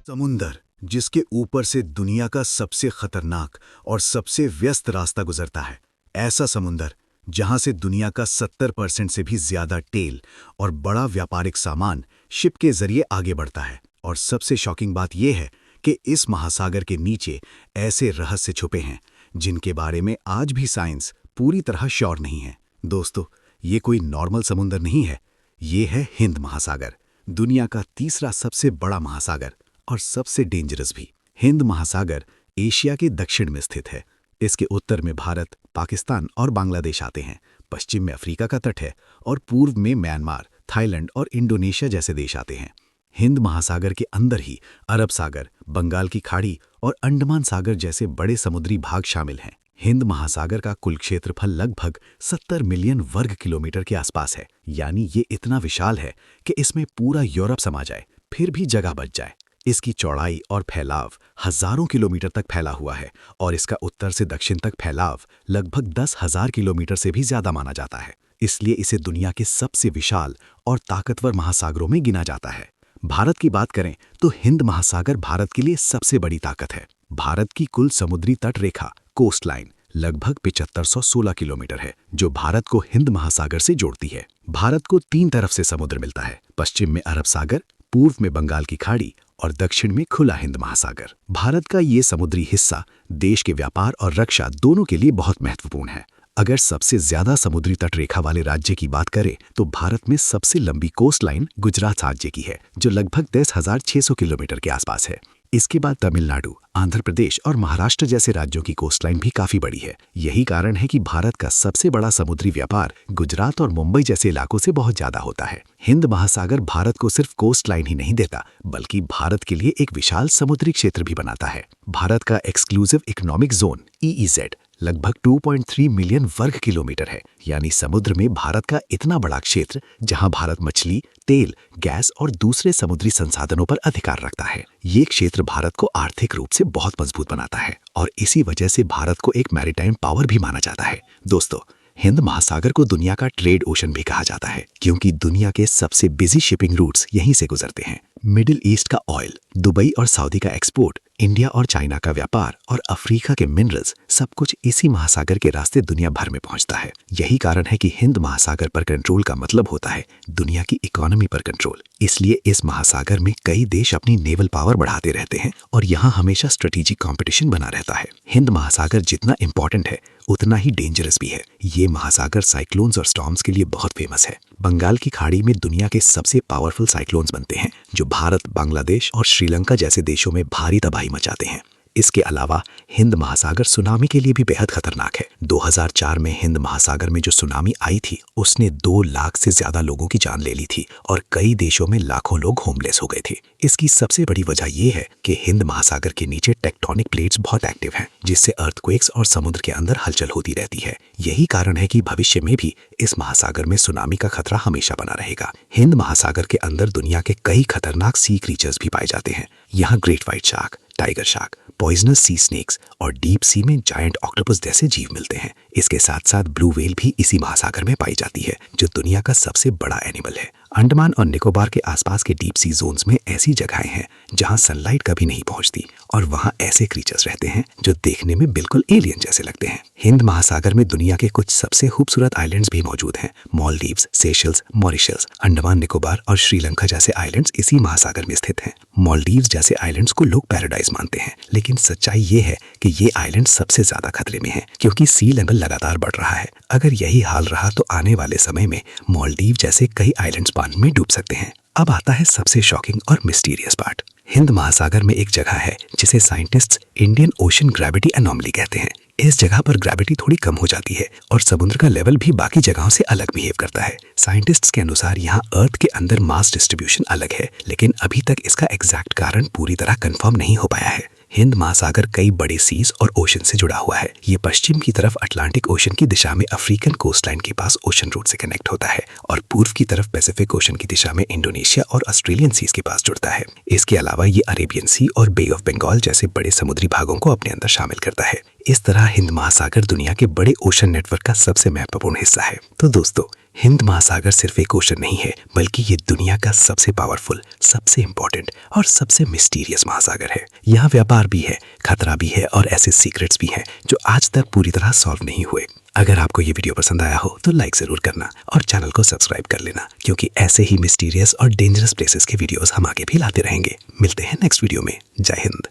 समुंदर जिसके ऊपर से दुनिया का सबसे खतरनाक और सबसे व्यस्त रास्ता गुजरता है। ऐसा समुंदर जहां से दुनिया का 70% से भी ज्यादा तेल और बड़ा व्यापारिक सामान शिप के जरिए आगे बढ़ता है। और सबसे शॉकिंग बात यह है कि इस महासागर के नीचे ऐसे रहस्य छुपे हैं जिनके बारे में आज भी साइंस पूरी तरह श्योर नहीं है। दोस्तों, ये कोई नॉर्मल समुंदर नहीं है, ये है हिंद महासागर, दुनिया का तीसरा सबसे बड़ा महासागर और सबसे डेंजरस भी। हिंद महासागर एशिया के दक्षिण में स्थित है। इसके उत्तर में भारत, पाकिस्तान और बांग्लादेश आते हैं, पश्चिम में अफ्रीका का तट है और पूर्व में म्यांमार, थाईलैंड और इंडोनेशिया जैसे देश आते हैं। हिंद महासागर के अंदर ही अरब सागर, बंगाल की खाड़ी और अंडमान सागर जैसे बड़े समुद्री भाग शामिल हैं। हिंद महासागर का कुल क्षेत्रफल लगभग 70 मिलियन वर्ग किलोमीटर के आसपास है, यानी ये इतना विशाल है कि इसमें पूरा यूरोप समा जाए फिर भी जगह बच जाए। इसकी चौड़ाई और फैलाव हजारों किलोमीटर तक फैला हुआ है और इसका उत्तर से दक्षिण तक फैलाव लगभग 10,000 किलोमीटर से भी ज्यादा माना जाता है। इसलिए इसे दुनिया के सबसे विशाल और ताकतवर महासागरों में गिना जाता है। भारत की बात करें तो हिंद महासागर भारत के लिए सबसे बड़ी ताकत है। भारत की कुल समुद्री तट रेखा कोस्ट लाइन लगभग 7516 किलोमीटर है, जो भारत को हिंद महासागर से जोड़ती है। भारत को 3 तरफ से समुद्र मिलता है, पश्चिम में अरब सागर, पूर्व में बंगाल की खाड़ी और दक्षिण में खुला हिंद महासागर। भारत का ये समुद्री हिस्सा देश के व्यापार और रक्षा दोनों के लिए बहुत महत्वपूर्ण है। अगर सबसे ज्यादा समुद्री तट रेखा वाले राज्य की बात करें तो भारत में सबसे लंबी कोस्ट लाइन गुजरात राज्य की है, जो लगभग 10,600 किलोमीटर के आसपास है। इसके बाद तमिलनाडु, आंध्र प्रदेश और महाराष्ट्र जैसे राज्यों की कोस्टलाइन भी काफी बड़ी है। यही कारण है कि भारत का सबसे बड़ा समुद्री व्यापार गुजरात और मुंबई जैसे इलाकों से बहुत ज्यादा होता है। हिंद महासागर भारत को सिर्फ कोस्टलाइन ही नहीं देता, बल्कि भारत के लिए एक विशाल समुद्री क्षेत्र भी बनाता है। भारत का एक्सक्लूसिव इकोनॉमिक जोन EEZ लगभग 2.3 मिलियन वर्ग किलोमीटर है, यानी समुद्र में भारत का इतना बड़ा क्षेत्र जहां भारत मछली, तेल, गैस और दूसरे समुद्री संसाधनों पर अधिकार रखता है। ये क्षेत्र भारत को आर्थिक रूप से बहुत मजबूत बनाता है और इसी वजह से भारत को एक मैरीटाइम पावर भी माना जाता है। दोस्तों, हिंद महासागर को दुनिया का ट्रेड ओशन भी कहा जाता है, क्योंकि दुनिया के सबसे बिजी शिपिंग रूट्स यहीं से गुजरते हैं। मिडिल ईस्ट का ऑयल, दुबई और सऊदी का एक्सपोर्ट, इंडिया और चाइना का व्यापार और अफ्रीका के मिनरल्स, सब कुछ इसी महासागर के रास्ते दुनिया भर में पहुंचता है। यही कारण है कि हिंद महासागर पर कंट्रोल का मतलब होता है दुनिया की इकोनॉमी पर कंट्रोल। इसलिए इस महासागर में कई देश अपनी नेवल पावर बढ़ाते रहते हैं और यहाँ हमेशा स्ट्रेटेजिक कंपटीशन बना रहता है। हिंद महासागर जितना इंपॉर्टेंट है उतना ही डेंजरस भी है। ये महासागर साइक्लोन्स और स्टॉर्म्स के लिए बहुत फेमस है। बंगाल की खाड़ी में दुनिया के सबसे पावरफुल साइक्लोन्स बनते हैं, जो भारत, बांग्लादेश और श्रीलंका जैसे देशों में भारी तबाही मचाते हैं। इसके अलावा हिंद महासागर सुनामी के लिए भी बेहद खतरनाक है। 2004 में हिंद महासागर में जो सुनामी आई थी उसने 2 लाख से ज्यादा लोगों की जान ले ली थी और कई देशों में लाखों लोग होमलेस हो गए थे। इसकी सबसे बड़ी वजह यह है कि हिंद महासागर के नीचे टेक्टोनिक प्लेट्स बहुत एक्टिव हैं, जिससे अर्थक्वेक्स और समुद्र के अंदर हलचल होती रहती है। यही कारण है कि भविष्य में भी इस महासागर में सुनामी का खतरा हमेशा बना रहेगा। हिंद महासागर के अंदर दुनिया के कई खतरनाक सी क्रीचर्स भी पाए जाते हैं। यहाँ great white shark, tiger shark, poisonous sea snakes और डीप सी में जायंट ऑक्टोपस जैसे जीव मिलते हैं। इसके साथ साथ ब्लू व्हेल भी इसी महासागर में पाई जाती है, जो दुनिया का सबसे बड़ा एनिमल है। अंडमान और निकोबार के आसपास के डीप सी जोन्स में ऐसी जगहें हैं जहां सनलाइट कभी नहीं पहुंचती और वहां ऐसे क्रीचर्स रहते हैं जो देखने में बिल्कुल एलियन जैसे लगते हैं। हिंद महासागर में दुनिया के कुछ सबसे खूबसूरत आइलैंड्स भी मौजूद हैं। मालदीव्स, सेशल्स, मॉरिशस, अंडमान निकोबार और श्रीलंका जैसे आइलैंड्स इसी महासागर में स्थित हैं। मालदीव्स जैसे आइलैंड्स को लोग पैराडाइज मानते हैं, लेकिन सच्चाई ये है कि ये आइलैंड सबसे ज्यादा खतरे में हैं, क्योंकि सी लेवल लगातार बढ़ रहा है। अगर यही हाल रहा तो आने वाले समय में मालदीव जैसे कई आइलैंड्स पानी में डूब सकते हैं। अब आता है सबसे शॉकिंग और मिस्टीरियस पार्ट। हिंद महासागर में एक जगह है जिसे scientists Indian ocean gravity anomaly कहते हैं। इस जगह पर ग्रेविटी थोड़ी कम हो जाती है और समुद्र का लेवल भी बाकी जगहों से अलग बिहेव करता है। साइंटिस्ट्स के अनुसार यहाँ अर्थ के अंदर मास डिस्ट्रीब्यूशन अलग है, लेकिन अभी तक इसका एग्जैक्ट कारण पूरी तरह कंफर्म नहीं हो पाया है। हिंद महासागर कई बड़े सीज और ओशन से जुड़ा हुआ है। ये पश्चिम की तरफ अटलांटिक ओशन की दिशा में अफ्रीकन कोस्टलाइन के पास ओशन रूट से कनेक्ट होता है और पूर्व की तरफ पैसिफिक ओशन की दिशा में इंडोनेशिया और ऑस्ट्रेलियन सीज के पास जुड़ता है। इसके अलावा ये अरेबियन सी और बे ऑफ बंगाल जैसे बड़े समुद्री भागों को अपने अंदर शामिल करता है। इस तरह हिंद महासागर दुनिया के बड़े ओशन नेटवर्क का सबसे महत्वपूर्ण हिस्सा है। तो दोस्तों, हिंद महासागर सिर्फ एक ओशन नहीं है, बल्कि ये दुनिया का सबसे पावरफुल, सबसे इंपॉर्टेंट और सबसे मिस्टीरियस महासागर है। यहाँ व्यापार भी है, खतरा भी है और ऐसे सीक्रेट्स भी हैं जो आज तक पूरी तरह सॉल्व नहीं हुए। अगर आपको ये वीडियो पसंद आया हो तो लाइक ज़रूर करना और चैनल को सब्सक्राइब कर लेना, क्योंकि ऐसे ही मिस्टीरियस और डेंजरस प्लेसेस के वीडियोस हम आगे भी लाते रहेंगे। मिलते हैं नेक्स्ट वीडियो में। जय हिंद।